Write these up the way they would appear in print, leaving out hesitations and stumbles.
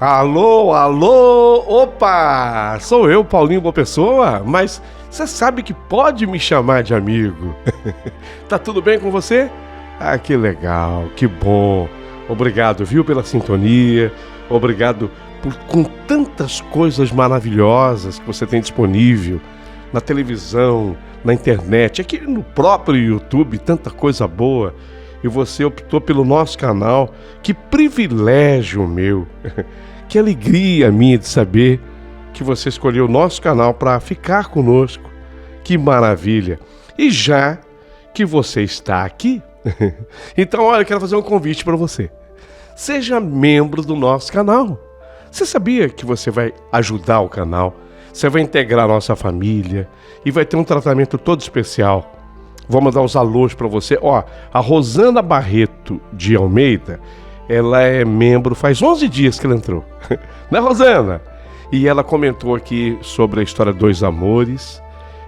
Alô, alô, opa! Sou eu, Paulinho Boa Pessoa, mas você sabe que pode me chamar de amigo. Tá tudo bem com você? Ah, que legal, que bom. Obrigado, viu, pela sintonia. Obrigado com tantas coisas maravilhosas que você tem disponível na televisão, na internet, aqui no próprio YouTube, tanta coisa boa. E você optou pelo nosso canal. Que privilégio meu. Que alegria minha de saber que você escolheu o nosso canal para ficar conosco. Que maravilha! E já que você está aqui, então olha, eu quero fazer um convite para você. Seja membro do nosso canal. Você sabia que você vai ajudar o canal? Você vai integrar a nossa família e vai ter um tratamento todo especial. Vou mandar os alôs para você. Ó, a Rosana Barreto de Almeida, ela é membro, faz 11 dias que ela entrou. Né, Rosana? E ela comentou aqui sobre a história Dois Amores.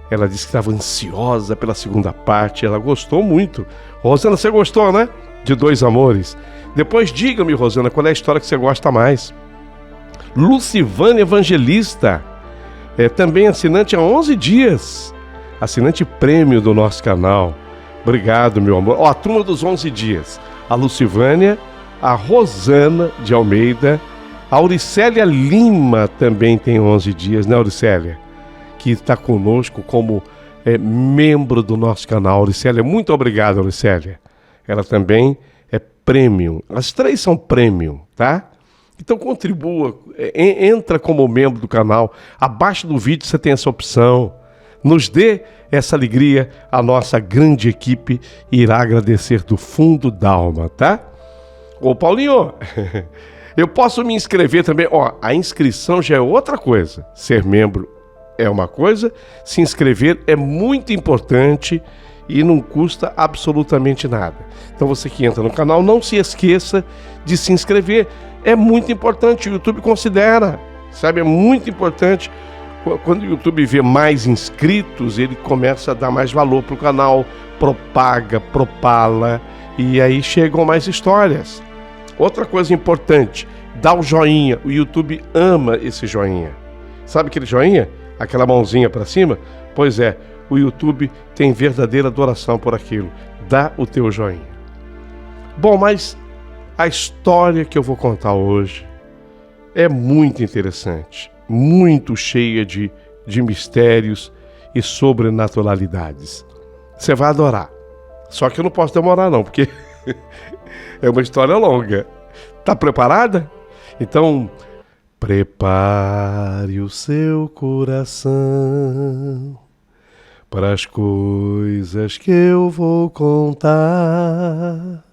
Ela disse que estava ansiosa pela segunda parte. Ela gostou muito. Rosana, você gostou, né? De Dois Amores. Depois diga-me, Rosana, qual é a história que você gosta mais. Lucivânia Evangelista, também assinante há 11 dias. Assinante prêmio do nosso canal. Obrigado, meu amor. Ó, a turma dos 11 dias. A Lucivânia, a Rosana de Almeida, a Auricélia Lima também tem 11 dias, né, Auricélia? Que está conosco como membro do nosso canal. Auricélia, muito obrigado, Auricélia. Ela também é premium. As três são premium, tá? Então contribua, entra como membro do canal. Abaixo do vídeo você tem essa opção. Nos dê essa alegria, a nossa grande equipe irá agradecer do fundo da alma, tá? Ô Paulinho, eu posso me inscrever também? Ó, a inscrição já é outra coisa. Ser membro é uma coisa, se inscrever é muito importante e não custa absolutamente nada. Então você que entra no canal, não se esqueça de se inscrever. É muito importante, o YouTube considera, sabe? É muito importante. Quando o YouTube vê mais inscritos, ele começa a dar mais valor para o canal, propaga, propala, e aí chegam mais histórias. Outra coisa importante, dá o joinha. O YouTube ama esse joinha. Sabe aquele joinha? Aquela mãozinha para cima? Pois é, o YouTube tem verdadeira adoração por aquilo. Dá o teu joinha. Bom, mas a história que eu vou contar hoje é muito interessante. Muito cheia de mistérios e sobrenaturalidades. Você vai adorar. Só que eu não posso demorar não, porque é uma história longa. Tá preparada? Então, prepare o seu coração para as coisas que eu vou contar.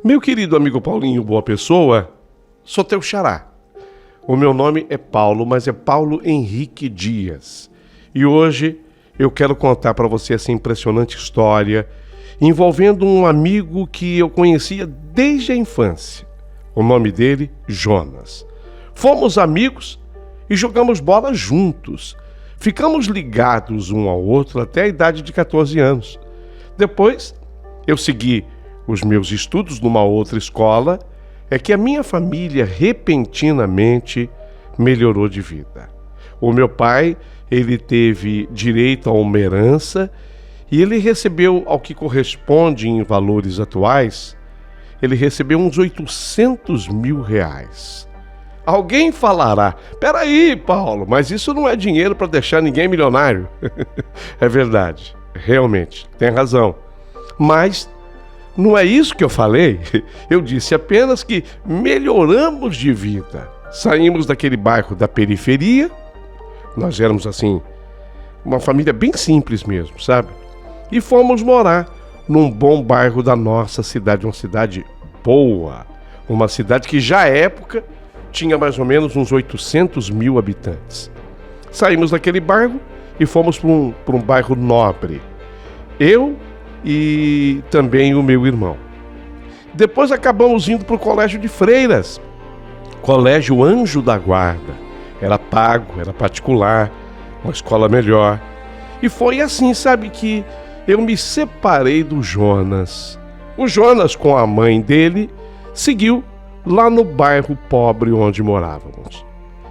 Meu querido amigo Paulinho Boa Pessoa, sou teu xará. O meu nome é Paulo, mas é Paulo Henrique Dias. E hoje eu quero contar para você essa impressionante história envolvendo um amigo que eu conhecia desde a infância. O nome dele, Jonas. Fomos amigos e jogamos bola juntos. Ficamos ligados um ao outro até a idade de 14 anos. Depois, eu segui os meus estudos numa outra escola, é que a minha família repentinamente melhorou de vida. O meu pai, ele teve direito a uma herança e ele recebeu, ao que corresponde em valores atuais, ele recebeu uns 800 mil reais. Alguém falará, peraí, Paulo, mas isso não é dinheiro para deixar ninguém milionário. É verdade, realmente, tem razão. Mas não é isso que eu falei. Eu disse apenas que melhoramos de vida. Saímos daquele bairro da periferia. Nós éramos assim, uma família bem simples mesmo, sabe? E fomos morar num bom bairro da nossa cidade, uma cidade boa. Uma cidade que já à época tinha mais ou menos uns 800 mil habitantes. Saímos daquele bairro e fomos para um bairro nobre. Eu e também o meu irmão. Depois acabamos indo para o colégio de freiras, Colégio Anjo da Guarda. Era pago, era particular, uma escola melhor. E foi assim, sabe, que eu me separei do Jonas. O Jonas, com a mãe dele, seguiu lá no bairro pobre onde morávamos.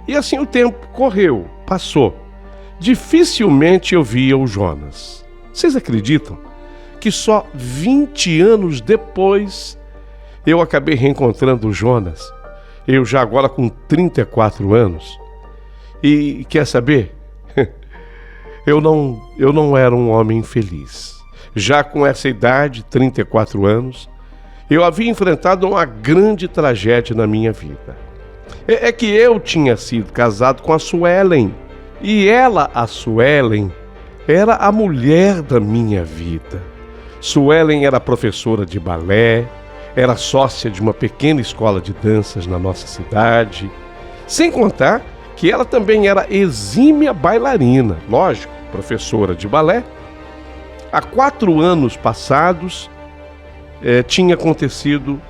E assim o tempo correu, passou. Dificilmente eu via o Jonas. Vocês acreditam que só 20 anos depois eu acabei reencontrando o Jonas? Eu já agora com 34 anos. E quer saber? Eu não era um homem feliz. Já com essa idade, 34 anos, eu havia enfrentado uma grande tragédia na minha vida. É que eu tinha sido casado com a Suelen. E ela, a Suelen, era a mulher da minha vida. Suelen era professora de balé, era sócia de uma pequena escola de danças na nossa cidade. Sem contar que ela também era exímia bailarina, lógico, professora de balé. Há 4 anos passados, tinha acontecido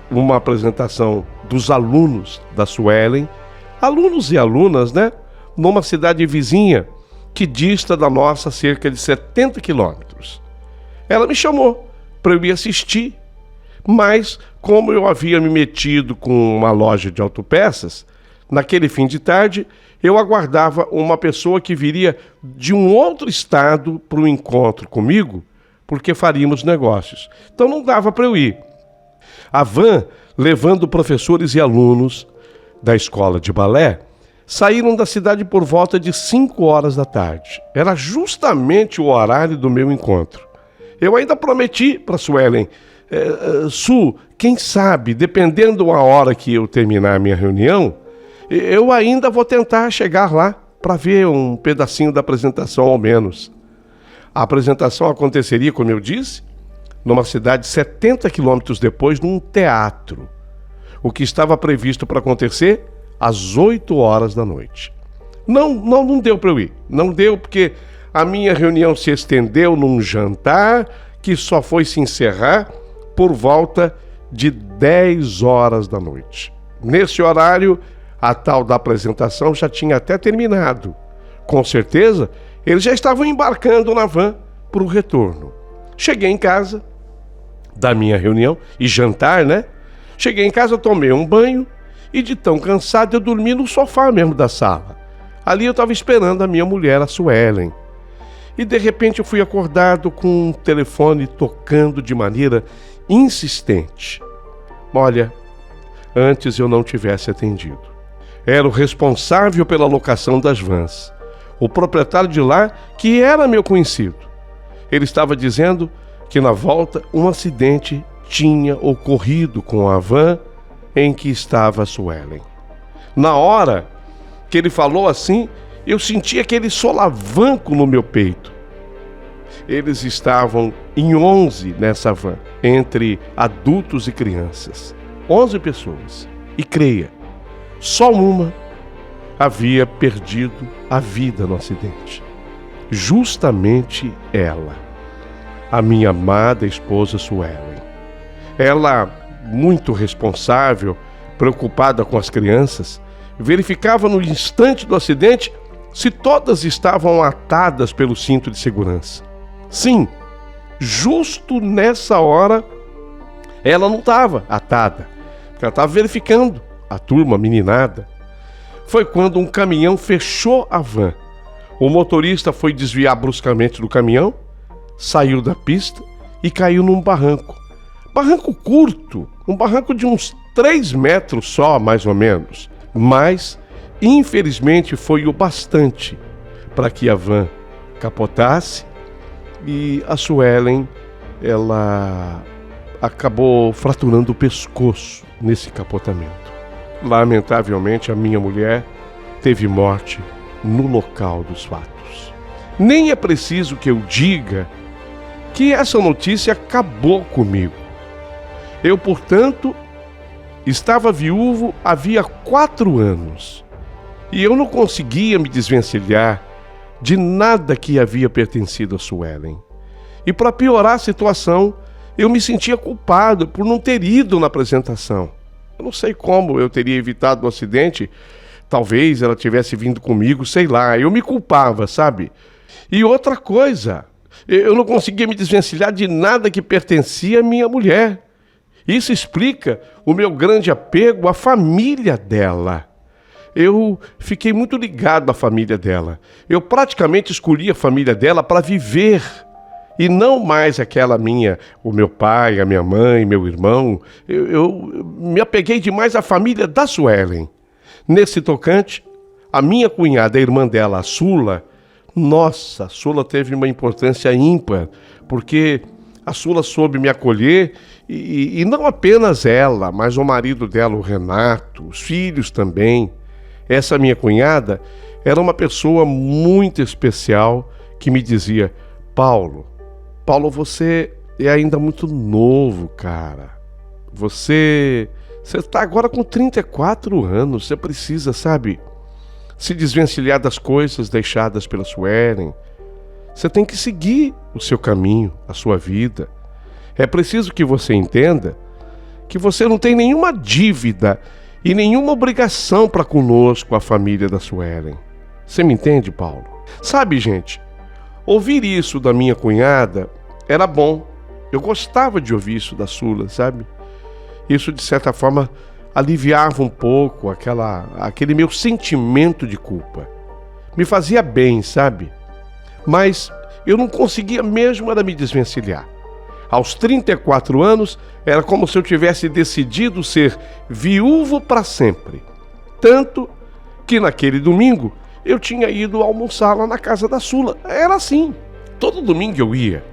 uma apresentação dos alunos da Suelen, alunos e alunas, né? Numa cidade vizinha que dista da nossa cerca de 70 quilômetros. Ela me chamou para eu ir assistir, mas como eu havia me metido com uma loja de autopeças, naquele fim de tarde eu aguardava uma pessoa que viria de um outro estado para o encontro comigo, porque faríamos negócios. Então não dava para eu ir. A van, levando professores e alunos da escola de balé, saíram da cidade por volta de 5 horas da tarde. Era justamente o horário do meu encontro. Eu ainda prometi para a Suelen, Su, quem sabe, dependendo da hora que eu terminar a minha reunião, eu ainda vou tentar chegar lá para ver um pedacinho da apresentação ao menos. A apresentação aconteceria, como eu disse, numa cidade 70 quilômetros depois, num teatro. O que estava previsto para acontecer às 8 horas da noite. Não deu para eu ir. Não deu porque a minha reunião se estendeu num jantar que só foi se encerrar por volta de 10 horas da noite. Nesse horário, a tal da apresentação já tinha até terminado. Com certeza, eles já estavam embarcando na van para o retorno. Cheguei em casa da minha reunião e jantar, né? Cheguei em casa, tomei um banho e de tão cansado eu dormi no sofá mesmo da sala. Ali eu estava esperando a minha mulher, a Suelen. E de repente eu fui acordado com um telefone tocando de maneira insistente. Olha, antes eu não tivesse atendido. Era o responsável pela locação das vans, o proprietário de lá, que era meu conhecido. Ele estava dizendo que na volta um acidente tinha ocorrido com a van em que estava a Suelen. Na hora que ele falou assim, eu senti aquele solavanco no meu peito. Eles estavam em 11 nessa van, entre adultos e crianças. 11 pessoas. E creia, só uma havia perdido a vida no acidente. Justamente ela, a minha amada esposa Suelen. Ela, muito responsável, preocupada com as crianças, verificava no instante do acidente se todas estavam atadas pelo cinto de segurança. Sim, justo nessa hora, ela não estava atada, porque ela estava verificando a turma, a meninada. Foi quando um caminhão fechou a van. O motorista foi desviar bruscamente do caminhão, saiu da pista e caiu num barranco. Barranco curto, um barranco de uns 3 metros só, mais ou menos. Mas, infelizmente, foi o bastante para que a van capotasse e a Suelen, ela acabou fraturando o pescoço nesse capotamento. Lamentavelmente, a minha mulher teve morte no local dos fatos. Nem é preciso que eu diga que essa notícia acabou comigo. Eu, portanto, estava viúvo havia 4 anos e eu não conseguia me desvencilhar de nada que havia pertencido a Suelen. E para piorar a situação, eu me sentia culpado por não ter ido na apresentação. Eu não sei como eu teria evitado o acidente. Talvez ela tivesse vindo comigo, sei lá. Eu me culpava, sabe? E outra coisa, eu não conseguia me desvencilhar de nada que pertencia à minha mulher. Isso explica o meu grande apego à família dela. Eu fiquei muito ligado à família dela. Eu praticamente escolhi a família dela para viver. E não mais aquela minha, o meu pai, a minha mãe, meu irmão. Eu me apeguei demais à família da Suelen. Nesse tocante, a minha cunhada, a irmã dela, a Sula, nossa, a Sula teve uma importância ímpar, porque a Sula soube me acolher, e não apenas ela, mas o marido dela, o Renato, os filhos também. Essa minha cunhada era uma pessoa muito especial que me dizia: Paulo, você é ainda muito novo, cara. Você está agora com 34 anos. Você precisa, sabe, se desvencilhar das coisas deixadas pela Suelen. Você tem que seguir o seu caminho, a sua vida. É preciso que você entenda que você não tem nenhuma dívida e nenhuma obrigação para conosco, a família da Suelen. Você me entende, Paulo? Sabe, gente, ouvir isso da minha cunhada era bom. Eu gostava de ouvir isso da Sula, sabe? Isso, de certa forma, aliviava um pouco aquele meu sentimento de culpa. Me fazia bem, sabe? Mas eu não conseguia mesmo era me desvencilhar. Aos 34 anos, era como se eu tivesse decidido ser viúvo para sempre. Tanto que naquele domingo eu tinha ido almoçar lá na casa da Sula. Era assim. Todo domingo eu ia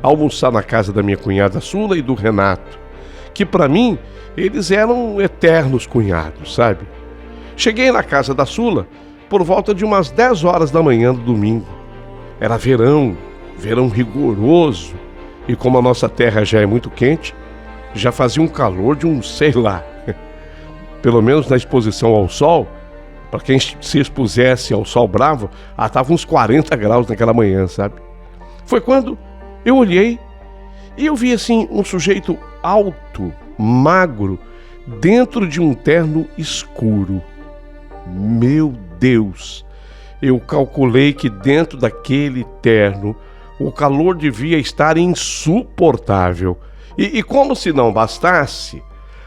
almoçar na casa da minha cunhada Sula e do Renato, que para mim eles eram eternos cunhados, sabe? Cheguei na casa da Sula por volta de umas 10 horas da manhã do domingo. Era verão rigoroso, e como a nossa terra já é muito quente, já fazia um calor de um, sei lá, pelo menos na exposição ao sol, para quem se expusesse ao sol bravo, estava uns 40 graus naquela manhã, sabe? Foi quando eu olhei e eu vi assim um sujeito alto, magro, dentro de um terno escuro. Meu Deus! Eu calculei que dentro daquele terno o calor devia estar insuportável. E como se não bastasse,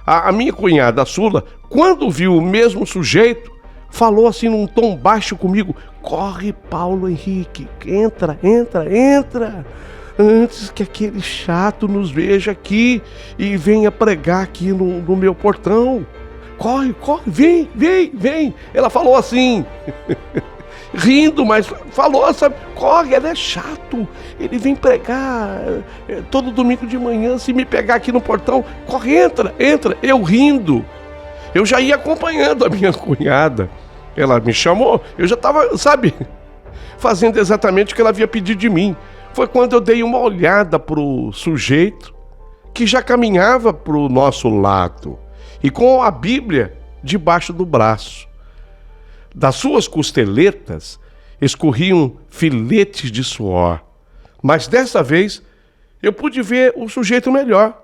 a minha cunhada, a Sula, quando viu o mesmo sujeito, falou assim num tom baixo comigo: corre, Paulo Henrique, entra, antes que aquele chato nos veja aqui e venha pregar aqui no meu portão. Corre, vem. Ela falou assim, rindo, mas falou, sabe, corre, ele é chato, ele vem pregar todo domingo de manhã, se me pegar aqui no portão, corre, entra. Eu rindo, eu já ia acompanhando a minha cunhada. Ela me chamou, eu já estava, sabe, fazendo exatamente o que ela havia pedido de mim. Foi quando eu dei uma olhada pro sujeito que já caminhava pro nosso lado e com a Bíblia debaixo do braço. Das suas costeletas escorriam filetes de suor, mas dessa vez eu pude ver o sujeito melhor.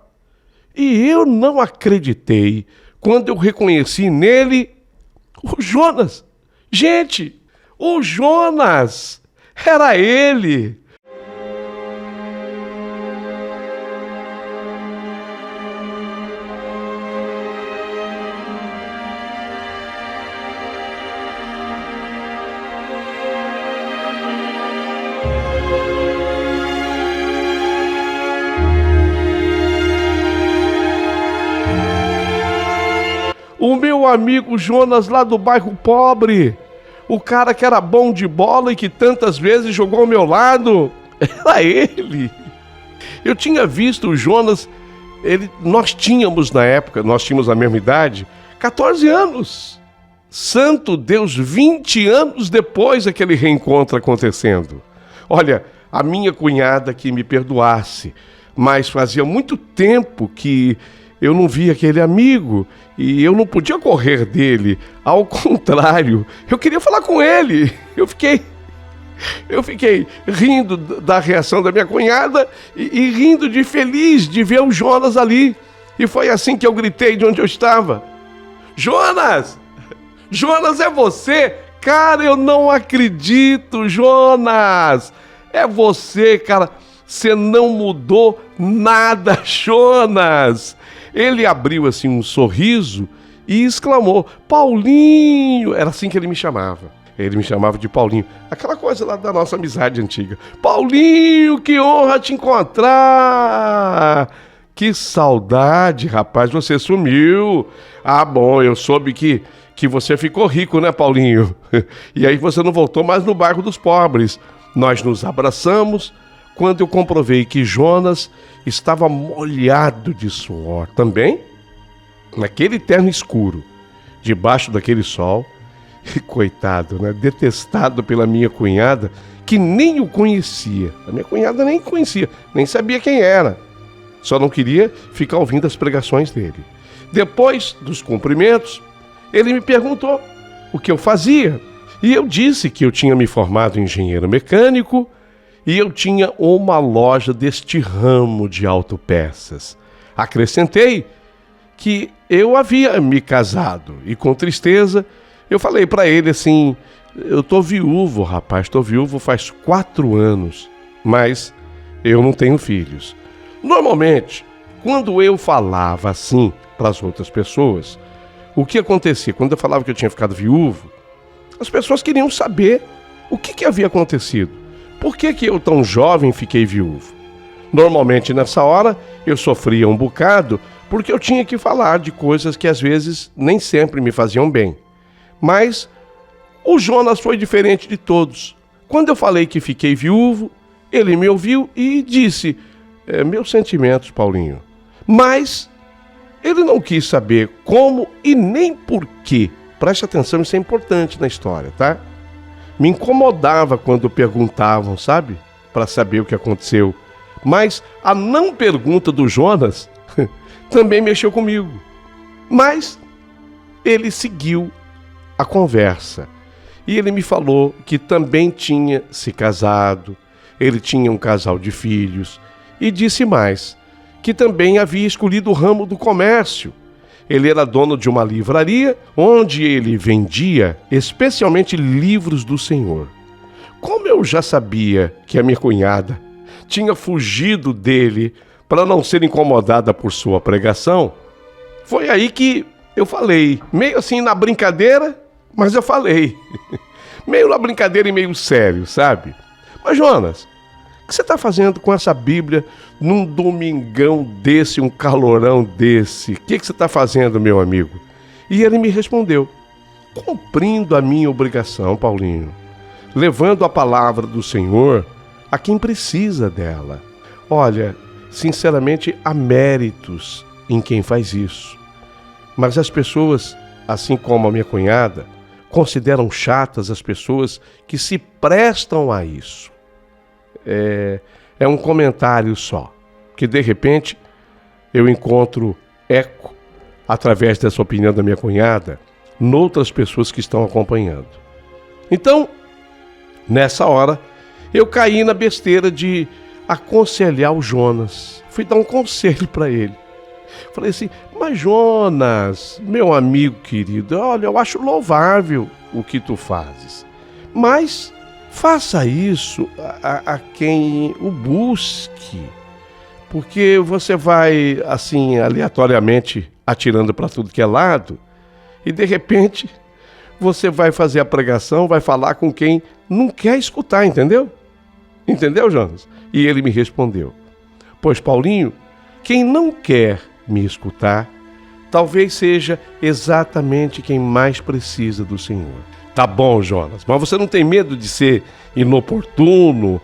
E eu não acreditei quando eu reconheci nele o Jonas. Gente, o Jonas! Era ele! O meu amigo Jonas lá do bairro pobre, o cara que era bom de bola e que tantas vezes jogou ao meu lado, era ele. Eu tinha visto o Jonas, nós tínhamos na época, nós tínhamos a mesma idade, 14 anos. Santo Deus, 20 anos depois daquele reencontro acontecendo. Olha, a minha cunhada que me perdoasse, mas fazia muito tempo que eu não via aquele amigo e eu não podia correr dele. Ao contrário, eu queria falar com ele. Eu fiquei Eu fiquei rindo da reação da minha cunhada e rindo de feliz de ver o Jonas ali. E foi assim que eu gritei de onde eu estava: Jonas! Jonas, é você? Cara, eu não acredito, Jonas! É você, cara. Você não mudou nada, Jonas! Ele abriu assim um sorriso e exclamou: Paulinho! Era assim que ele me chamava. Ele me chamava de Paulinho. Aquela coisa lá da nossa amizade antiga. Paulinho, que honra te encontrar! Que saudade, rapaz, você sumiu. Ah, bom, eu soube que você ficou rico, né, Paulinho? E aí você não voltou mais no bairro dos pobres. Nós nos abraçamos quando eu comprovei que Jonas estava molhado de suor. Também, naquele terno escuro, debaixo daquele sol. E coitado, né? Detestado pela minha cunhada, que nem o conhecia. A minha cunhada nem conhecia, nem sabia quem era. Só não queria ficar ouvindo as pregações dele. Depois dos cumprimentos, ele me perguntou o que eu fazia. E eu disse que eu tinha me formado em engenheiro mecânico e eu tinha uma loja deste ramo de autopeças. Acrescentei que eu havia me casado e, com tristeza, eu falei para ele assim: eu tô viúvo, rapaz, tô viúvo faz 4 anos, mas eu não tenho filhos. Normalmente, quando eu falava assim para as outras pessoas, o que acontecia? Quando eu falava que eu tinha ficado viúvo, as pessoas queriam saber o que havia acontecido. Por que eu, tão jovem, fiquei viúvo? Normalmente, nessa hora, eu sofria um bocado porque eu tinha que falar de coisas que às vezes nem sempre me faziam bem. Mas o Jonas foi diferente de todos. Quando eu falei que fiquei viúvo, ele me ouviu e disse: meus sentimentos, Paulinho. Mas ele não quis saber como e nem por quê. Preste atenção, isso é importante na história, tá? Me incomodava quando perguntavam, sabe? Para saber o que aconteceu. Mas a não pergunta do Jonas também mexeu comigo. Mas ele seguiu a conversa. E ele me falou que também tinha se casado, ele tinha um casal de filhos, e disse mais, que também havia escolhido o ramo do comércio. Ele era dono de uma livraria, onde ele vendia especialmente livros do Senhor. Como eu já sabia que a minha cunhada tinha fugido dele para não ser incomodada por sua pregação, foi aí que eu falei, meio assim na brincadeira, mas eu falei, meio na brincadeira e meio sério, sabe? Mas Jonas, o que você está fazendo com essa Bíblia num domingão desse, um calorão desse? O que você está fazendo, meu amigo? E ele me respondeu: cumprindo a minha obrigação, Paulinho, levando a palavra do Senhor a quem precisa dela. Olha, sinceramente, há méritos em quem faz isso. Mas as pessoas, assim como a minha cunhada, consideram chatas as pessoas que se prestam a isso. É um comentário só, que de repente eu encontro eco, através dessa opinião da minha cunhada, noutras pessoas que estão acompanhando. Então, nessa hora, eu caí na besteira de aconselhar o Jonas. Fui dar um conselho para ele. Falei assim: mas Jonas, meu amigo querido, olha, eu acho louvável o que tu fazes, mas faça isso a quem o busque, porque você vai, assim, aleatoriamente atirando para tudo que é lado, e de repente você vai fazer a pregação, vai falar com quem não quer escutar, entendeu? Entendeu, Jonas? E ele me respondeu: pois, Paulinho, quem não quer me escutar, talvez seja exatamente quem mais precisa do Senhor. Tá bom, Jonas, mas você não tem medo de ser inoportuno,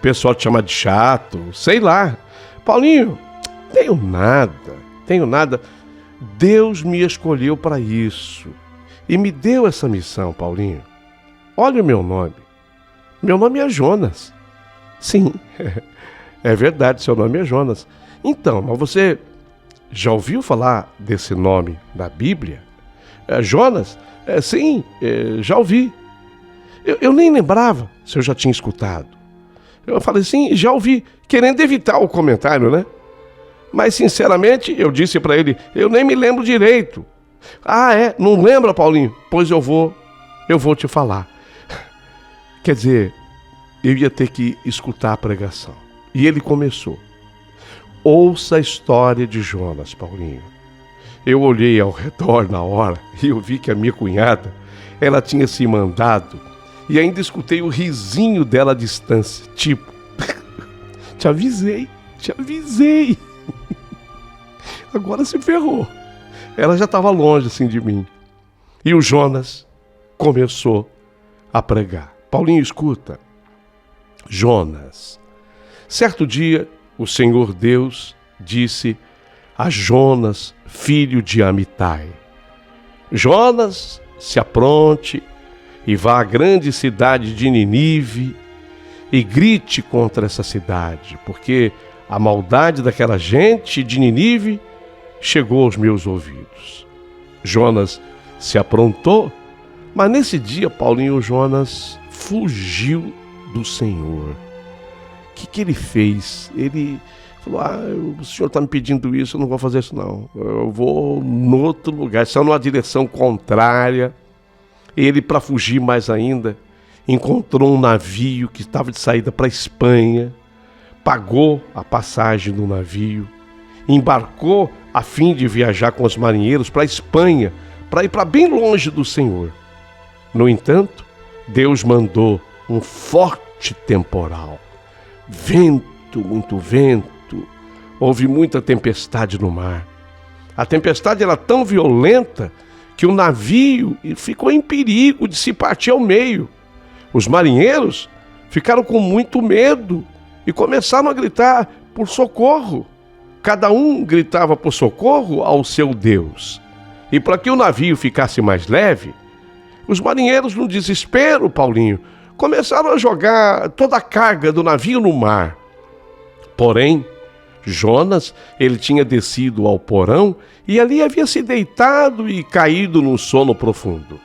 pessoal te chamar de chato, sei lá. Paulinho, tenho nada. Deus me escolheu para isso e me deu essa missão, Paulinho. Olha o meu nome. Meu nome é Jonas. Sim, é verdade, seu nome é Jonas. Então, mas você já ouviu falar desse nome na Bíblia? Jonas? Sim, já ouvi. Eu nem lembrava se eu já tinha escutado. Eu falei assim, já ouvi, querendo evitar o comentário, né? Mas, sinceramente, eu disse para ele, eu nem me lembro direito. Ah, é? Não lembra, Paulinho? Pois eu vou te falar. Quer dizer, eu ia ter que escutar a pregação. E ele começou. Ouça a história de Jonas, Paulinho. Eu olhei ao redor na hora e eu vi que a minha cunhada, ela tinha se mandado e ainda escutei o risinho dela à distância, tipo, te avisei. Agora se ferrou. Ela já estava longe assim de mim. E o Jonas começou a pregar. Paulinho, escuta. Jonas. Certo dia, o Senhor Deus disse a Jonas, filho de Amitai: Jonas, se apronte e vá à grande cidade de Ninive e grite contra essa cidade, porque a maldade daquela gente de Ninive chegou aos meus ouvidos. Jonas se aprontou, mas nesse dia, Paulinho, Jonas fugiu do Senhor. O que ele fez? Ele falou, o senhor está me pedindo isso, eu não vou fazer isso não. Eu vou em outro lugar, saiu numa direção contrária. Ele, para fugir mais ainda, encontrou um navio que estava de saída para a Espanha, pagou a passagem do navio, embarcou a fim de viajar com os marinheiros para a Espanha, para ir para bem longe do Senhor. No entanto, Deus mandou um forte temporal, muito vento, houve muita tempestade no mar. A tempestade era tão violenta que o navio ficou em perigo de se partir ao meio. Os marinheiros ficaram com muito medo e começaram a gritar por socorro. Cada um gritava por socorro ao seu Deus. E para que o navio ficasse mais leve, os marinheiros, no desespero, Paulinho, começaram a jogar toda a carga do navio no mar. Porém, Jonas, ele tinha descido ao porão e ali havia se deitado e caído num sono profundo.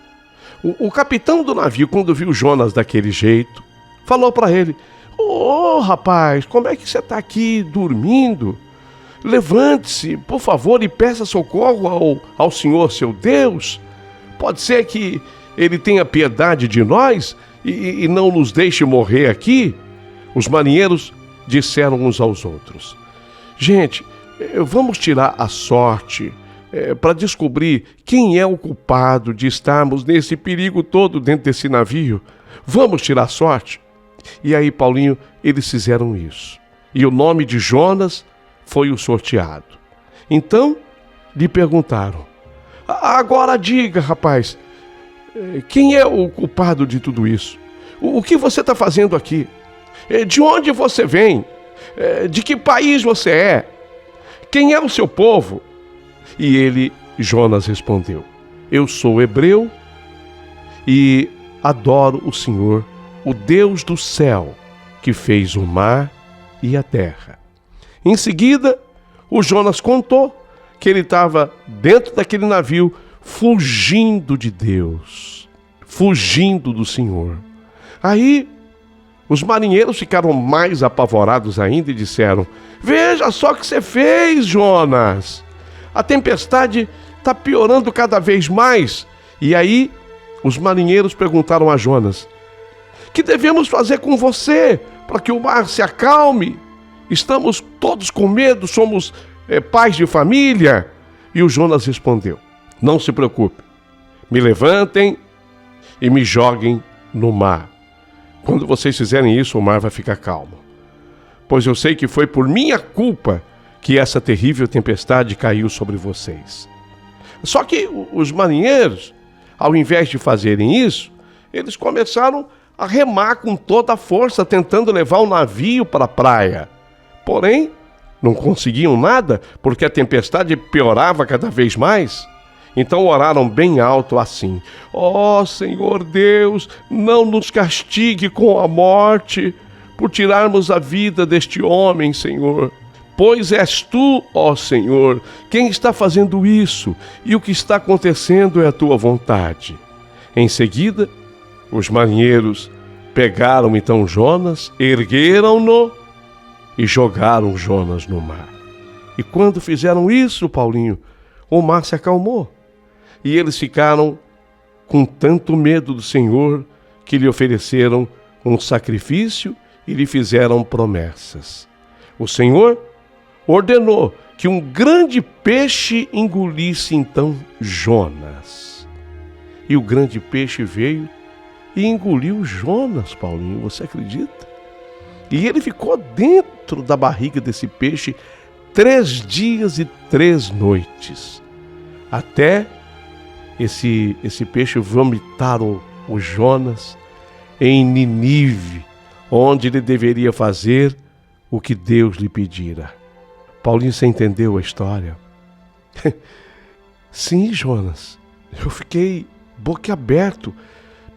O capitão do navio, quando viu Jonas daquele jeito, falou para ele: rapaz, como é que você está aqui dormindo? Levante-se, por favor, e peça socorro ao Senhor seu Deus. Pode ser que ele tenha piedade de nós e não nos deixe morrer aqui. Os marinheiros disseram uns aos outros: gente, vamos tirar a sorte para descobrir quem é o culpado de estarmos nesse perigo todo dentro desse navio. Vamos tirar a sorte? E aí, Paulinho, eles fizeram isso. E o nome de Jonas foi o sorteado. Então, lhe perguntaram: agora diga, rapaz, quem é o culpado de tudo isso? O que você está fazendo aqui? De onde você vem? De que país você é? Quem é o seu povo? E ele, Jonas, respondeu: eu sou hebreu e adoro o Senhor, o Deus do céu, que fez o mar e a terra. Em seguida, o Jonas contou que ele estava dentro daquele navio, fugindo de Deus, fugindo do Senhor. Aí, os marinheiros ficaram mais apavorados ainda e disseram: veja só o que você fez, Jonas. A tempestade está piorando cada vez mais. E aí, os marinheiros perguntaram a Jonas: que devemos fazer com você para que o mar se acalme? Estamos todos com medo, somos pais de família. E o Jonas respondeu: não se preocupe, me levantem e me joguem no mar. Quando vocês fizerem isso, o mar vai ficar calmo. Pois eu sei que foi por minha culpa que essa terrível tempestade caiu sobre vocês. Só que os marinheiros, ao invés de fazerem isso, eles começaram a remar com toda a força, tentando levar o navio para a praia. Porém, não conseguiam nada, porque a tempestade piorava cada vez mais. Então oraram bem alto assim: ó Senhor Deus, não nos castigue com a morte, por tirarmos a vida deste homem, Senhor. Pois és tu, ó Senhor, quem está fazendo isso, e o que está acontecendo é a tua vontade. Em seguida, Os marinheiros pegaram então Jonas, ergueram-no e jogaram Jonas no mar. E quando fizeram isso, Paulinho, o mar se acalmou. E eles ficaram com tanto medo do Senhor que lhe ofereceram um sacrifício e lhe fizeram promessas. O Senhor ordenou que um grande peixe engolisse então Jonas. E o grande peixe veio e engoliu Jonas, Paulinho, você acredita? E ele ficou dentro da barriga desse peixe 3 dias e 3 noites, até esse peixe vomitar o Jonas em Ninive, onde ele deveria fazer o que Deus lhe pedira. Paulinho, você entendeu a história? Sim, Jonas, eu fiquei boquiaberto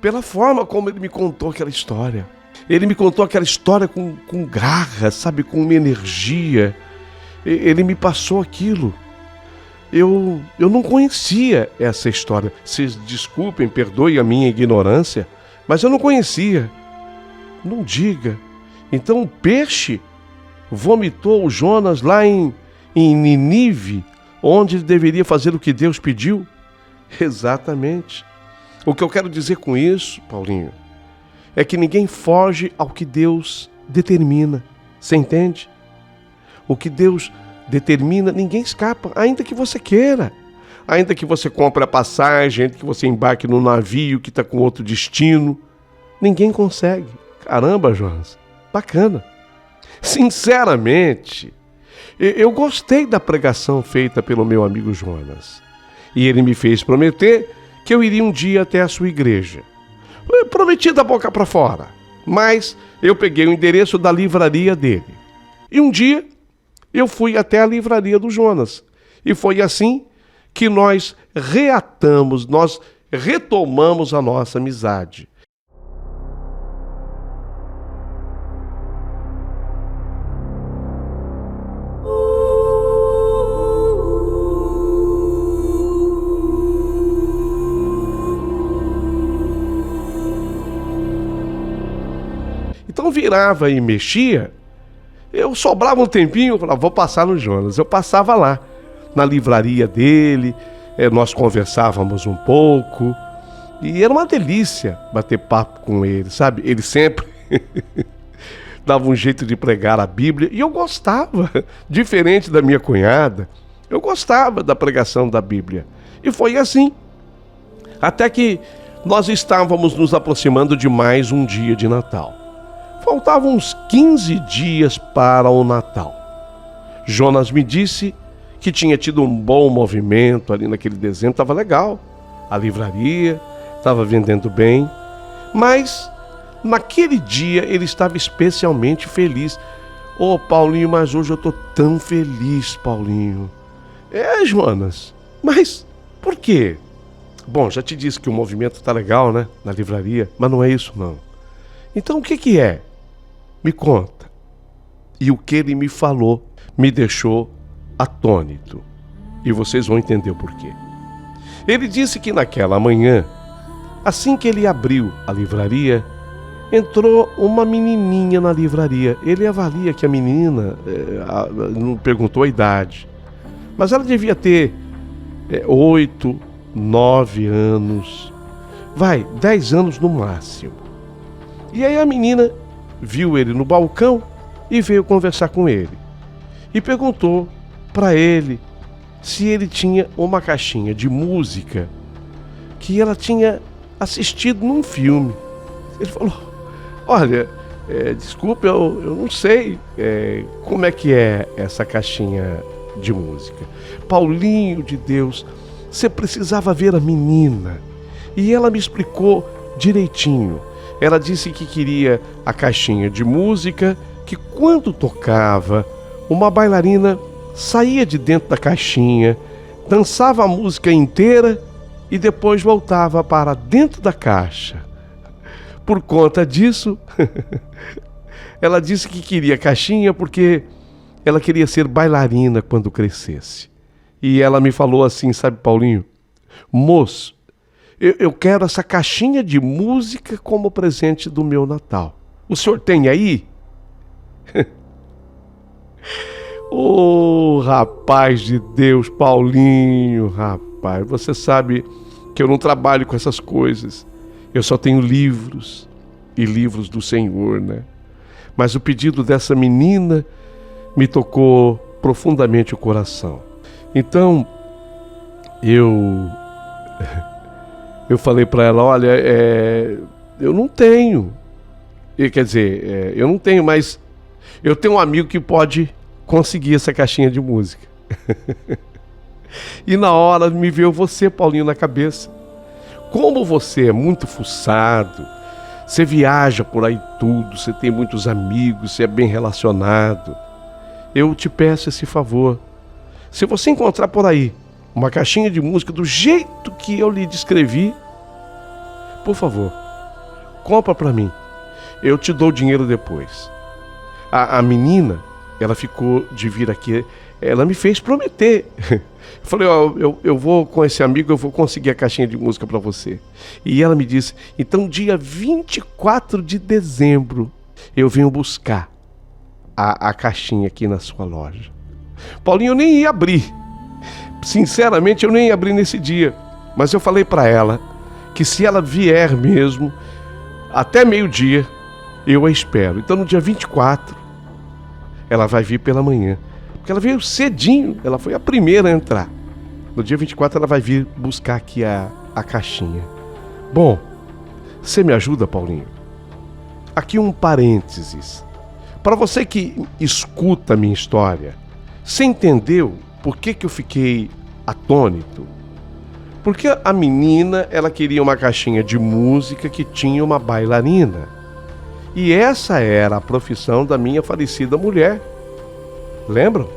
pela forma como ele me contou aquela história. Ele me contou aquela história com garra, sabe, com uma energia. Ele me passou aquilo. Eu não conhecia essa história. Vocês desculpem, perdoem a minha ignorância, mas eu não conhecia. Não diga. Então o peixe vomitou o Jonas lá em Ninive, onde ele deveria fazer o que Deus pediu? Exatamente. O que eu quero dizer com isso, Paulinho, é que ninguém foge ao que Deus determina. Você entende? O que Deus determina, ninguém escapa, ainda que você queira. Ainda que você compre a passagem, ainda que você embarque no navio que está com outro destino. Ninguém consegue. Caramba, Jonas, bacana. Sinceramente, eu gostei da pregação feita pelo meu amigo Jonas. E ele me fez prometer que eu iria um dia até a sua igreja. Eu prometi da boca para fora, mas eu peguei o endereço da livraria dele. E um dia eu fui até a livraria do Jonas. E foi assim que nós retomamos a nossa amizade. Então virava e mexia, eu sobrava um tempinho, eu falava, vou passar no Jonas. Eu passava lá, na livraria dele, nós conversávamos um pouco, e era uma delícia bater papo com ele, sabe? Ele sempre dava um jeito de pregar a Bíblia, e eu gostava, diferente da minha cunhada, eu gostava da pregação da Bíblia. E foi assim, até que nós estávamos nos aproximando de mais um dia de Natal. Faltavam uns 15 dias para o Natal. Jonas me disse que tinha tido um bom movimento ali naquele dezembro, estava legal. A livraria estava vendendo bem, mas naquele dia ele estava especialmente feliz. Ô, Paulinho, mas hoje eu estou tão feliz, Paulinho. Jonas, mas por quê? Bom, já te disse que o movimento está legal, né, na livraria, mas não é isso não. Então o que é? Me conta. E o que ele me falou me deixou atônito. E vocês vão entender o porquê. Ele disse que naquela manhã, assim que ele abriu a livraria, entrou uma menininha na livraria. Ele avalia que a menina, não perguntou a idade, mas ela devia ter 8, 9 anos, 10 anos no máximo. E aí a menina viu ele no balcão e veio conversar com ele. E perguntou para ele se ele tinha uma caixinha de música que ela tinha assistido num filme. Ele falou, olha, desculpa, eu não sei como é que é essa caixinha de música. Paulinho de Deus, você precisava ver a menina. E ela me explicou direitinho. Ela disse que queria a caixinha de música, que quando tocava, uma bailarina saía de dentro da caixinha, dançava a música inteira e depois voltava para dentro da caixa. Por conta disso, ela disse que queria a caixinha porque ela queria ser bailarina quando crescesse. E ela me falou assim, sabe, Paulinho? Moço, Eu quero essa caixinha de música como presente do meu Natal. O senhor tem aí? Ô, rapaz de Deus, Paulinho, rapaz, você sabe que eu não trabalho com essas coisas. Eu só tenho livros e livros do Senhor, né? Mas o pedido dessa menina me tocou profundamente o coração. Então, eu falei para ela, olha, eu não tenho. Quer dizer, eu não tenho, mas eu tenho um amigo que pode conseguir essa caixinha de música. E na hora me veio você, Paulinho, na cabeça. Como você é muito fuçado, você viaja por aí tudo, você tem muitos amigos, você é bem relacionado. Eu te peço esse favor. Se você encontrar por aí uma caixinha de música do jeito que eu lhe descrevi, por favor, compra para mim. Eu te dou o dinheiro depois. A menina, ela ficou de vir aqui, ela me fez prometer. Eu falei, ó, eu vou com esse amigo, eu vou conseguir a caixinha de música para você. E ela me disse, então dia 24 de dezembro eu venho buscar a caixinha aqui na sua loja. Paulinho, eu nem ia abrir. Sinceramente, eu nem ia abrir nesse dia. Mas eu falei para ela que se ela vier mesmo, até meio-dia, eu a espero. Então no dia 24, ela vai vir pela manhã. Porque ela veio cedinho, ela foi a primeira a entrar. No dia 24 ela vai vir buscar aqui a caixinha. Bom, você me ajuda, Paulinho? Aqui um parênteses. Para você que escuta a minha história, você entendeu por que eu fiquei atônito? Porque a menina, ela queria uma caixinha de música que tinha uma bailarina. E essa era a profissão da minha falecida mulher. Lembram?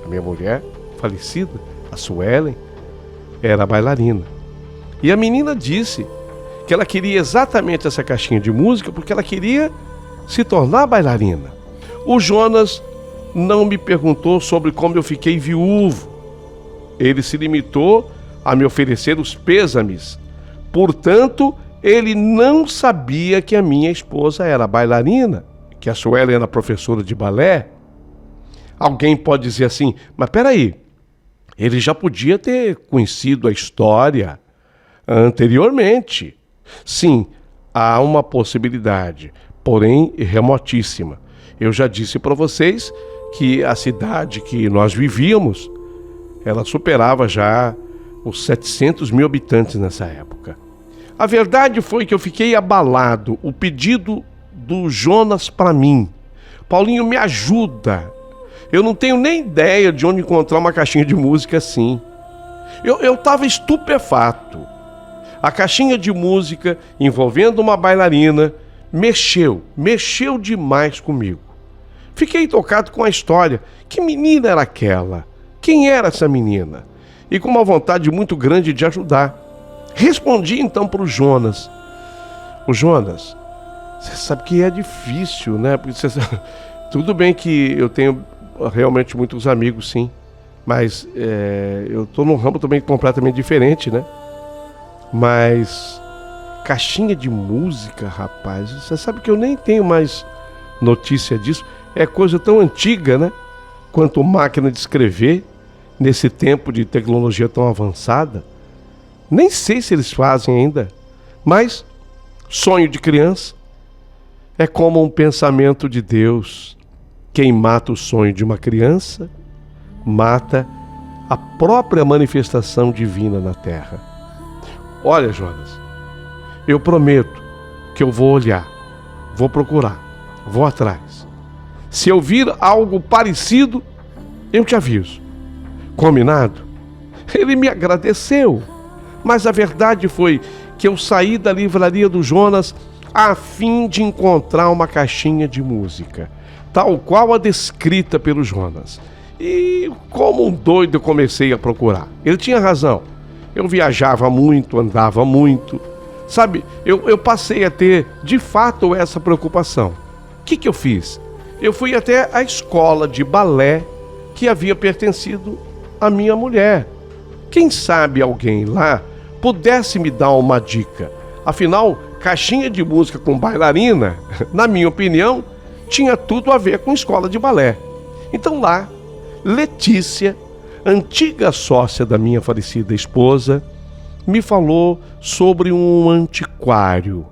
A minha mulher falecida, a Suelen, era bailarina. E a menina disse que ela queria exatamente essa caixinha de música porque ela queria se tornar bailarina. O Jonas não me perguntou sobre como eu fiquei viúvo. Ele se limitou a me oferecer os pêsames. Portanto, ele não sabia que a minha esposa era bailarina, que a Suelen era professora de balé. Alguém pode dizer assim, mas peraí, ele já podia ter conhecido a história anteriormente. Sim, há uma possibilidade, porém remotíssima. Eu já disse para vocês que a cidade que nós vivíamos, ela superava já os 700 mil habitantes nessa época. A verdade foi que eu fiquei abalado. O pedido do Jonas para mim. Paulinho, me ajuda. Eu não tenho nem ideia de onde encontrar uma caixinha de música assim. Eu estava estupefato. A caixinha de música envolvendo uma bailarina mexeu demais comigo. Fiquei tocado com a história. Que menina era aquela? Quem era essa menina? E com uma vontade muito grande de ajudar. Respondi então para o Jonas. O Jonas, você sabe que é difícil, né? Porque tudo bem que eu tenho realmente muitos amigos, sim. Mas eu estou num ramo também completamente diferente, né? Mas caixinha de música, rapaz, você sabe que eu nem tenho mais notícia disso. É coisa tão antiga, né? Quanto máquina de escrever, nesse tempo de tecnologia tão avançada. Nem sei se eles fazem ainda, mas sonho de criança é como um pensamento de Deus. Quem mata o sonho de uma criança, mata a própria manifestação divina na terra. Olha, Jonas, eu prometo que eu vou olhar, vou procurar, vou atrás. Se eu vir algo parecido, eu te aviso. Combinado? Ele me agradeceu, mas a verdade foi que eu saí da livraria do Jonas a fim de encontrar uma caixinha de música, tal qual a descrita pelo Jonas. E como um doido eu comecei a procurar. Ele tinha razão. Eu viajava muito, andava muito. Sabe, eu passei a ter, de fato, essa preocupação. O que eu fiz? Eu fui até a escola de balé que havia pertencido à minha mulher. Quem sabe alguém lá pudesse me dar uma dica. Afinal, caixinha de música com bailarina, na minha opinião, tinha tudo a ver com escola de balé. Então lá, Letícia, antiga sócia da minha falecida esposa, me falou sobre um antiquário.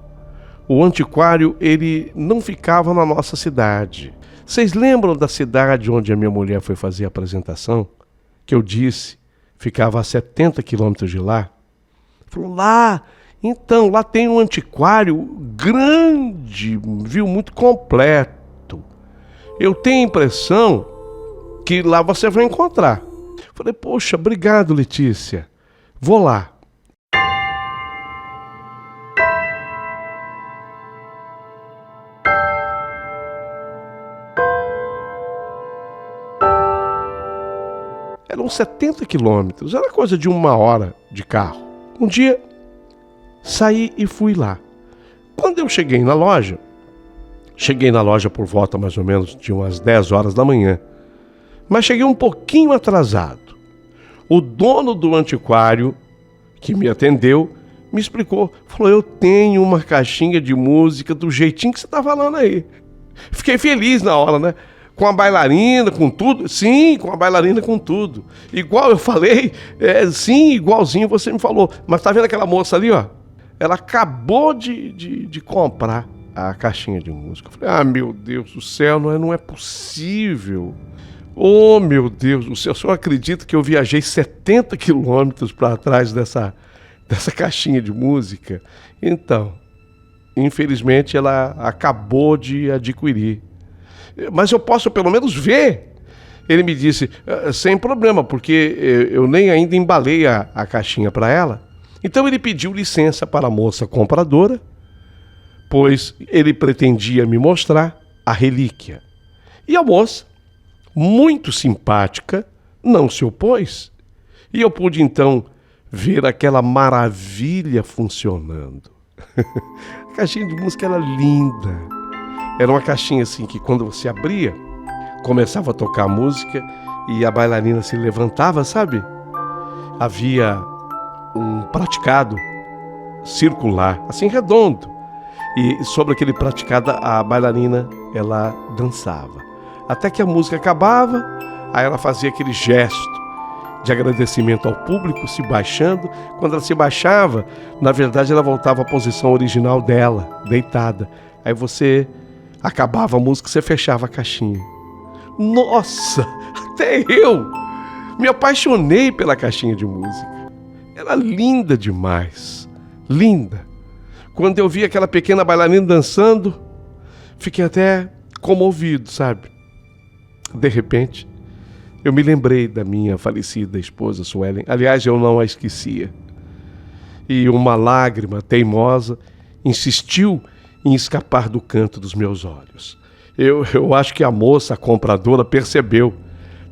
O antiquário, ele não ficava na nossa cidade. Vocês lembram da cidade onde a minha mulher foi fazer a apresentação? Que eu disse, ficava a 70 quilômetros de lá. Falou, lá tem um antiquário grande, viu, muito completo. Eu tenho a impressão que lá você vai encontrar. Falei, poxa, obrigado, Letícia. Vou lá. Eram 70 quilômetros, era coisa de 1 hora de carro. Um dia, saí e fui lá. Quando eu cheguei na loja por volta mais ou menos de umas 10 horas da manhã, mas cheguei um pouquinho atrasado. O dono do antiquário, que me atendeu, me explicou, falou, eu tenho uma caixinha de música do jeitinho que você está falando aí. Fiquei feliz na hora, né? Com a bailarina, com tudo. Sim, com a bailarina, com tudo. Igual eu falei, sim, igualzinho você me falou. Mas tá vendo aquela moça ali, ó? Ela acabou de comprar a caixinha de música. Eu falei, meu Deus do céu, não é possível. Oh, meu Deus do céu, o senhor acredita que eu viajei 70 quilômetros para trás dessa caixinha de música? Então, infelizmente, ela acabou de adquirir. Mas eu posso pelo menos ver. Ele me disse, sem problema, porque eu nem ainda embalei a caixinha para ela. Então ele pediu licença para a moça compradora, pois ele pretendia me mostrar a relíquia. E a moça, muito simpática, não se opôs. E eu pude então ver aquela maravilha funcionando. A caixinha de música era linda. Era uma caixinha assim que quando você abria, começava a tocar a música e a bailarina se levantava, sabe? Havia um praticado circular, assim redondo. E sobre aquele praticado a bailarina, ela dançava. Até que a música acabava, aí ela fazia aquele gesto de agradecimento ao público, se baixando. Quando ela se baixava, na verdade ela voltava à posição original dela, deitada. Aí você acabava a música e você fechava a caixinha. Nossa, até eu me apaixonei pela caixinha de música. Era linda demais, linda. Quando eu vi aquela pequena bailarina dançando, fiquei até comovido, sabe? De repente, eu me lembrei da minha falecida esposa, Suelen. Aliás, eu não a esquecia. E uma lágrima teimosa insistiu em escapar do canto dos meus olhos. Eu acho que a moça, a compradora, percebeu.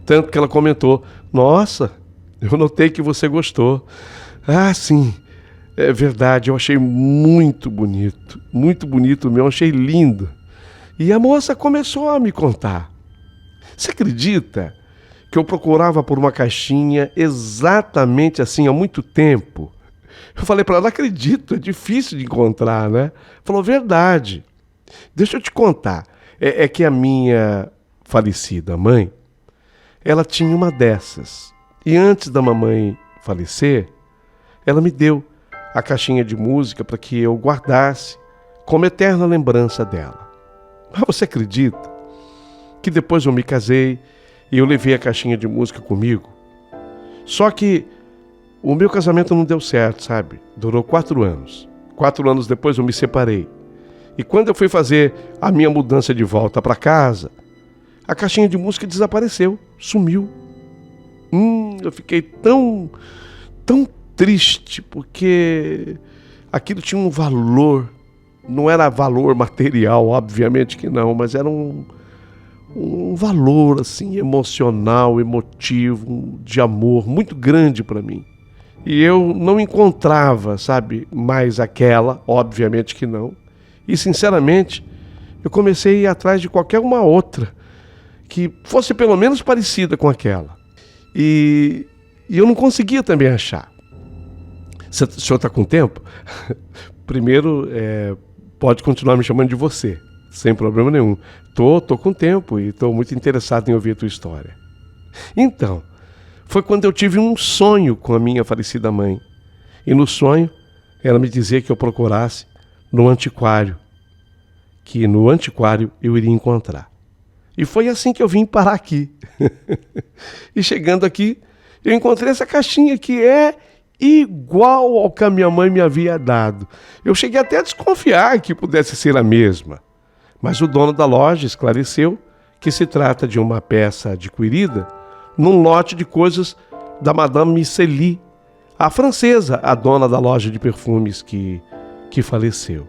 Tanto que ela comentou, nossa, eu notei que você gostou. Ah, sim, é verdade, eu achei muito bonito mesmo, eu achei lindo. E a moça começou a me contar. Você acredita que eu procurava por uma caixinha exatamente assim há muito tempo? Eu falei para ela, não acredito, é difícil de encontrar, né? Falou, verdade. Deixa eu te contar. É que a minha falecida mãe, ela tinha uma dessas. E antes da mamãe falecer, ela me deu a caixinha de música para que eu guardasse como eterna lembrança dela. Mas você acredita que depois eu me casei e eu levei a caixinha de música comigo? Só que o meu casamento não deu certo, sabe? Durou 4 anos. 4 anos depois eu me separei. E quando eu fui fazer a minha mudança de volta para casa, a caixinha de música desapareceu, sumiu. Eu fiquei tão triste, porque aquilo tinha um valor. Não era valor material, obviamente que não, mas era um valor assim, emocional, emotivo, de amor, muito grande para mim. E eu não encontrava, sabe, mais aquela, obviamente que não. E, sinceramente, eu comecei a ir atrás de qualquer uma outra que fosse pelo menos parecida com aquela. E eu não conseguia também achar. O senhor está com tempo? Primeiro, pode continuar me chamando de você, sem problema nenhum. Tô com tempo e estou muito interessado em ouvir a tua história. Então, foi quando eu tive um sonho com a minha falecida mãe. E no sonho, ela me dizia que eu procurasse no antiquário, que no antiquário eu iria encontrar. E foi assim que eu vim parar aqui. E chegando aqui, eu encontrei essa caixinha que é igual ao que a minha mãe me havia dado. Eu cheguei até a desconfiar que pudesse ser a mesma. Mas o dono da loja esclareceu que se trata de uma peça adquirida num lote de coisas da Madame Miceli, a francesa, a dona da loja de perfumes que faleceu.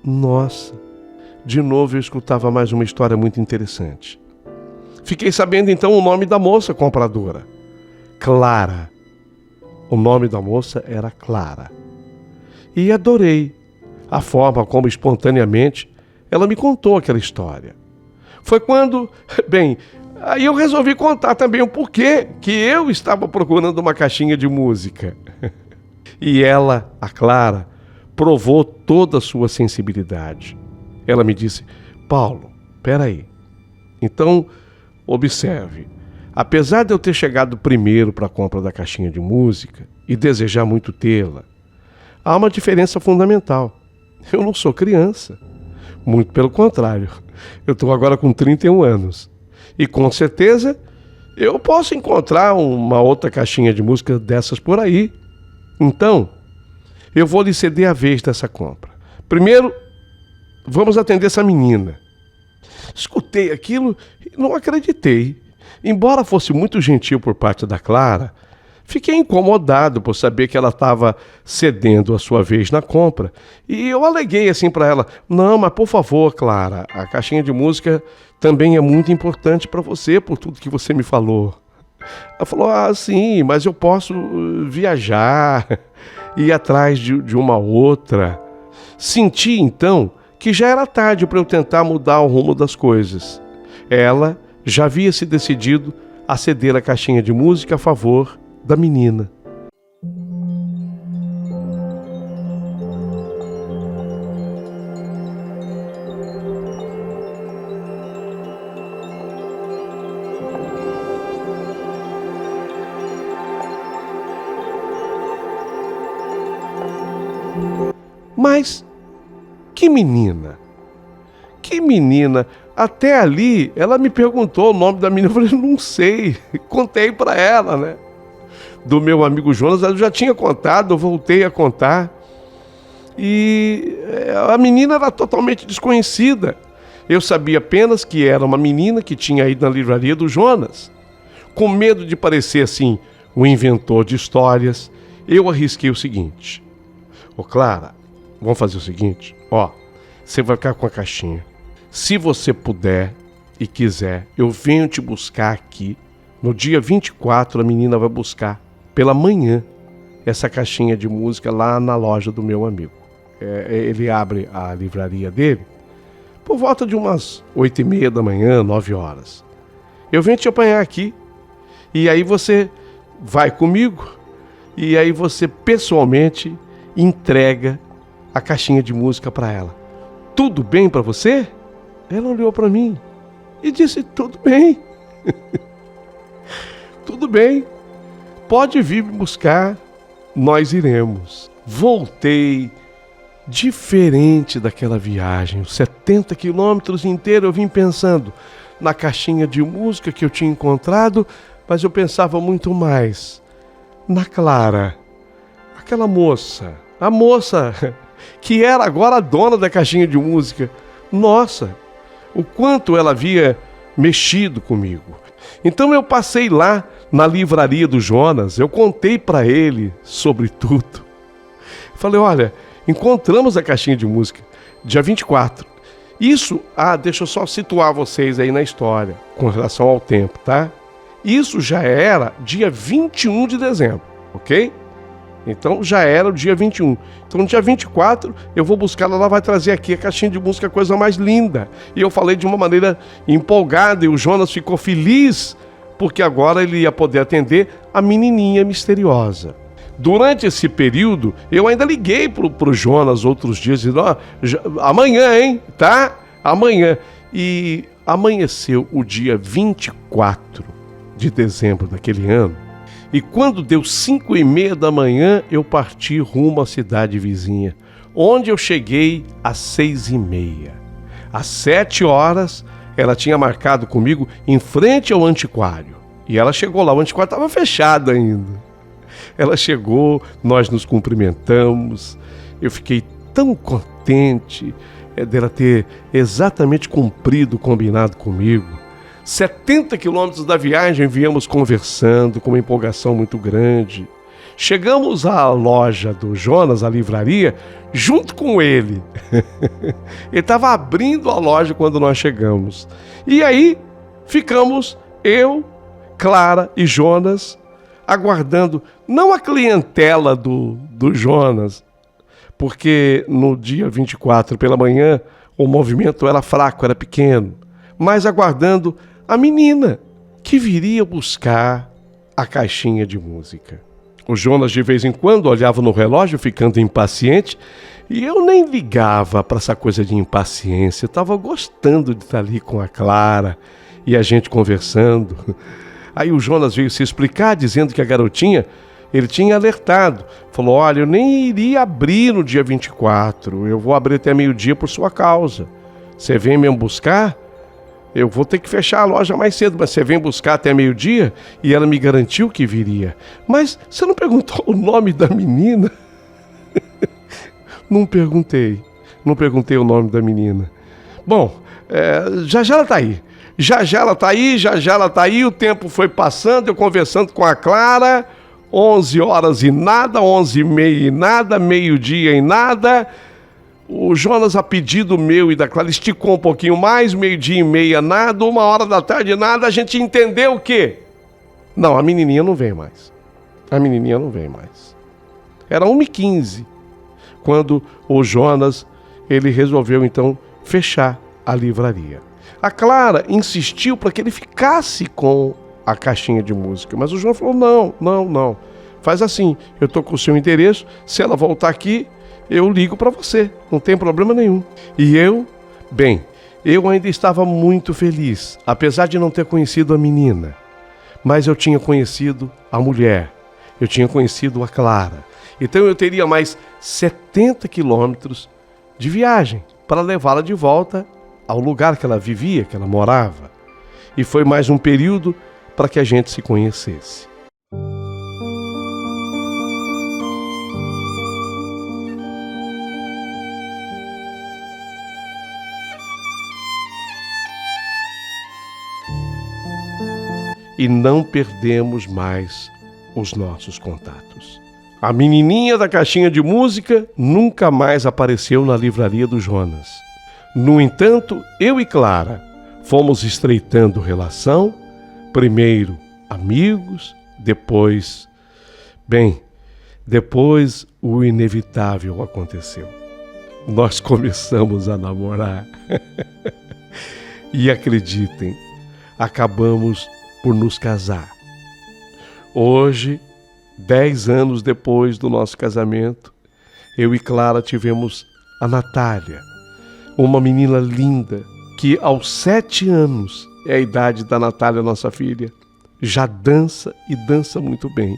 Nossa, de novo eu escutava mais uma história muito interessante. Fiquei sabendo então o nome da moça compradora. Clara. O nome da moça era Clara. E adorei a forma como espontaneamente ela me contou aquela história. Foi quando, aí eu resolvi contar também o porquê que eu estava procurando uma caixinha de música. E ela, a Clara, provou toda a sua sensibilidade. Ela me disse: Paulo, peraí. Então, observe. Apesar de eu ter chegado primeiro para a compra da caixinha de música e desejar muito tê-la, há uma diferença fundamental. Eu não sou criança. Muito pelo contrário. Eu estou agora com 31 anos. E com certeza eu posso encontrar uma outra caixinha de música dessas por aí. Então, eu vou lhe ceder a vez dessa compra. Primeiro, vamos atender essa menina. Escutei aquilo e não acreditei. Embora fosse muito gentil por parte da Clara, fiquei incomodado por saber que ela estava cedendo a sua vez na compra. E eu aleguei assim para ela: não, mas por favor, Clara, a caixinha de música também é muito importante para você, por tudo que você me falou. Ela falou: sim, mas eu posso viajar, ir atrás de uma outra. Senti então que já era tarde para eu tentar mudar o rumo das coisas. Ela já havia se decidido a ceder a caixinha de música a favor da menina. Mas que menina? Que menina? Até ali, ela me perguntou o nome da menina. Eu falei: não sei. Contei para ela, né? Do meu amigo Jonas, eu já tinha contado, eu voltei a contar. E a menina era totalmente desconhecida. Eu sabia apenas que era uma menina que tinha ido na livraria do Jonas. Com medo de parecer assim, um inventor de histórias, eu arrisquei o seguinte: ô Clara, vamos fazer o seguinte, você vai ficar com a caixinha. Se você puder e quiser, eu venho te buscar aqui. No dia 24, a menina vai buscar, pela manhã, essa caixinha de música lá na loja do meu amigo. Ele abre a livraria dele por volta de umas 8h30 da manhã, 9 horas. Eu venho te apanhar aqui, e aí você vai comigo, e aí você pessoalmente entrega a caixinha de música para ela. Tudo bem para você? Ela olhou para mim e disse: tudo bem. Tudo bem. Pode vir me buscar, nós iremos. Voltei diferente daquela viagem. Os 70 quilômetros inteiros eu vim pensando na caixinha de música que eu tinha encontrado, mas eu pensava muito mais na Clara, aquela moça, a moça que era agora a dona da caixinha de música. Nossa, o quanto ela havia mexido comigo. Então eu passei lá na livraria do Jonas, eu contei para ele sobre tudo. Falei: olha, encontramos a caixinha de música dia 24. Isso, deixa eu só situar vocês aí na história, com relação ao tempo, tá? Isso já era dia 21 de dezembro, ok? Então já era o dia 21. Então no dia 24 eu vou buscar, ela vai trazer aqui a caixinha de música, coisa mais linda. E eu falei de uma maneira empolgada e o Jonas ficou feliz porque agora ele ia poder atender a menininha misteriosa. Durante esse período, eu ainda liguei pro Jonas outros dias, dizendo, ó, amanhã, hein, tá? Amanhã. E amanheceu o dia 24 de dezembro daquele ano, e quando deu 5h30 da manhã, eu parti rumo à cidade vizinha, onde eu cheguei às 6h30. Às 7 horas, ela tinha marcado comigo em frente ao antiquário. E ela chegou lá, o antiquário estava fechado ainda. Ela chegou, nós nos cumprimentamos, eu fiquei tão contente dela ter exatamente cumprido o combinado comigo. 70 quilômetros da viagem viemos conversando com uma empolgação muito grande. Chegamos à loja do Jonas, a livraria, junto com ele. Ele estava abrindo a loja quando nós chegamos. E aí ficamos eu, Clara e Jonas aguardando, não a clientela do Jonas, porque no dia 24 pela manhã o movimento era fraco, era pequeno, mas aguardando a menina que viria buscar a caixinha de música. O Jonas de vez em quando olhava no relógio ficando impaciente e eu nem ligava para essa coisa de impaciência. Eu estava gostando de estar ali com a Clara e a gente conversando. Aí o Jonas veio se explicar dizendo que a garotinha, ele tinha alertado. Falou, olha, eu nem iria abrir no dia 24, eu vou abrir até meio-dia por sua causa. Você vem mesmo buscar? Eu vou ter que fechar a loja mais cedo, mas você vem buscar até meio-dia? E ela me garantiu que viria. Mas você não perguntou o nome da menina? Não perguntei o nome da menina. Bom, já ela tá aí. Já ela tá aí, o tempo foi passando, eu conversando com a Clara, 11 horas e nada, 11h30 e nada, meio-dia e nada. O Jonas, a pedido meu e da Clara, esticou um pouquinho mais, 12h30, nada, 1h da tarde, nada. A gente entendeu o quê? Não, a menininha não vem mais. Era 1h15, quando o Jonas, ele resolveu então fechar a livraria. A Clara insistiu para que ele ficasse com a caixinha de música, mas o João falou, não, faz assim, eu estou com o seu endereço, se ela voltar aqui, eu ligo para você, não tem problema nenhum. E eu ainda estava muito feliz, apesar de não ter conhecido a menina, mas eu tinha conhecido a mulher, eu tinha conhecido a Clara, então eu teria mais 70 quilômetros de viagem para levá-la de volta ao lugar que ela vivia, que ela morava. E foi mais um período para que a gente se conhecesse. E não perdemos mais os nossos contatos. A menininha da caixinha de música nunca mais apareceu na livraria do Jonas. No entanto, eu e Clara fomos estreitando relação, primeiro amigos, depois o inevitável aconteceu. Nós começamos a namorar. E acreditem, acabamos por nos casar. Hoje, 10 anos depois do nosso casamento, eu e Clara tivemos a Natália, uma menina linda, que aos 7 anos, é a idade da Natália, nossa filha, já dança e dança muito bem.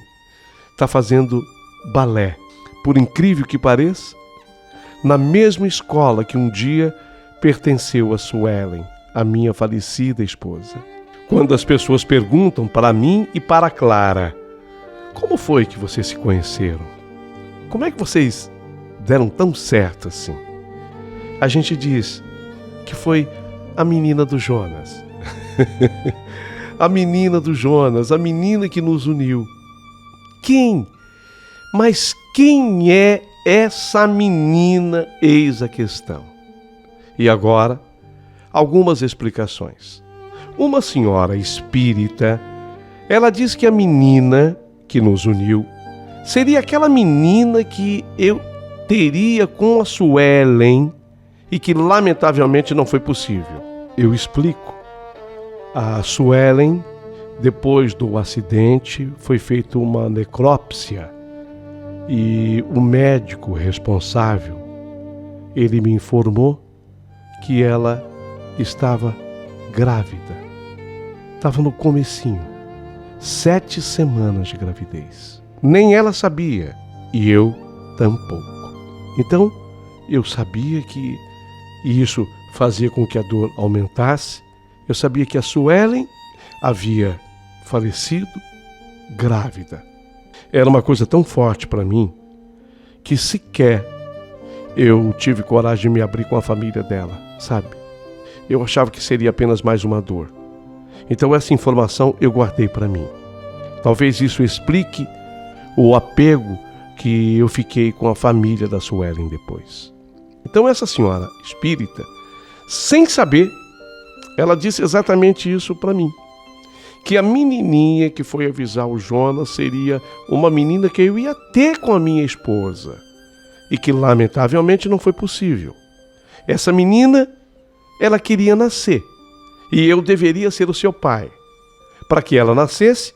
Está fazendo balé, por incrível que pareça, na mesma escola que um dia pertenceu a Suelen, a minha falecida esposa. Quando as pessoas perguntam para mim e para a Clara, como foi que vocês se conheceram? Como é que vocês deram tão certo assim? A gente diz que foi a menina do Jonas. A menina do Jonas, a menina que nos uniu. Quem? Mas quem é essa menina? Eis a questão. E agora, algumas explicações. Uma senhora espírita, ela diz que a menina que nos uniu seria aquela menina que eu teria com a Suelen e que lamentavelmente não foi possível. Eu explico. A Suelen, depois do acidente, foi feita uma necrópsia E o médico responsável, ele me informou que ela estava grávida. Estava no comecinho, 7 semanas de gravidez. Nem ela sabia, e eu tampouco. Então, eu sabia que isso fazia com que a dor aumentasse. Eu sabia que a Suelen havia falecido grávida. Era uma coisa tão forte para mim que sequer eu tive coragem de me abrir com a família dela, sabe? Eu achava que seria apenas mais uma dor. Então essa informação eu guardei para mim. Talvez isso explique o apego que eu fiquei com a família da Suelen depois. Então essa senhora espírita, sem saber, ela disse exatamente isso para mim. Que a menininha que foi avisar o Jonas seria uma menina que eu ia ter com a minha esposa. E que lamentavelmente não foi possível. Essa menina, ela queria nascer. E eu deveria ser o seu pai. Para que ela nascesse,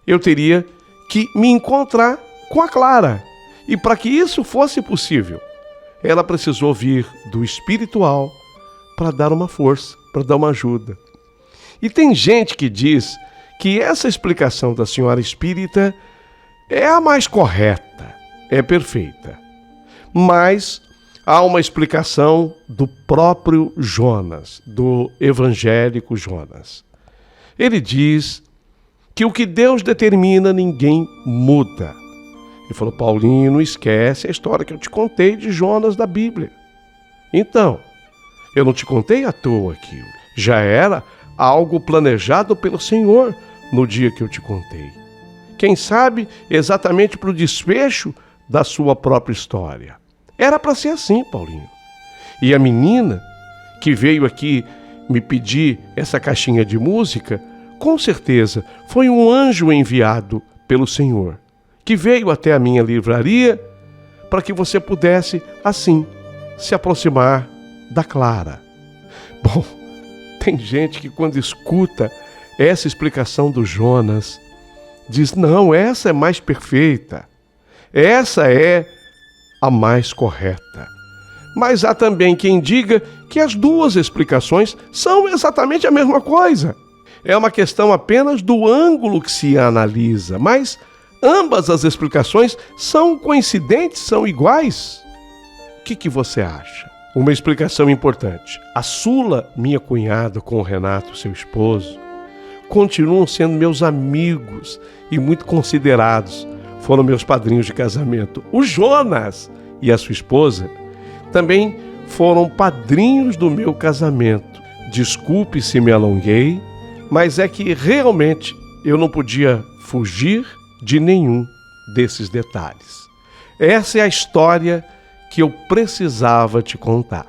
eu teria que me encontrar com a Clara. E para que isso fosse possível, ela precisou vir do espiritual para dar uma força, para dar uma ajuda. E tem gente que diz que essa explicação da senhora espírita é a mais correta, é perfeita. Mas há uma explicação do próprio Jonas, do evangélico Jonas. Ele diz que o que Deus determina ninguém muda. Ele falou: Paulinho, não esquece a história que eu te contei de Jonas da Bíblia. Então, eu não te contei à toa aquilo. Já era algo planejado pelo Senhor no dia que eu te contei. Quem sabe exatamente para o desfecho da sua própria história. Era para ser assim, Paulinho. E a menina que veio aqui me pedir essa caixinha de música, com certeza foi um anjo enviado pelo Senhor, que veio até a minha livraria para que você pudesse, assim, se aproximar da Clara. Bom, tem gente que quando escuta essa explicação do Jonas, diz: não, essa é mais perfeita, essa é a mais correta. Mas há também quem diga que as duas explicações são exatamente a mesma coisa. É uma questão apenas do ângulo que se analisa, mas ambas as explicações são coincidentes, são iguais. O que você acha? Uma explicação importante. A Sula, minha cunhada, com o Renato, seu esposo, continuam sendo meus amigos e muito considerados. Foram meus padrinhos de casamento. O Jonas e a sua esposa também foram padrinhos do meu casamento. Desculpe se me alonguei, mas é que realmente eu não podia fugir de nenhum desses detalhes. Essa é a história que eu precisava te contar.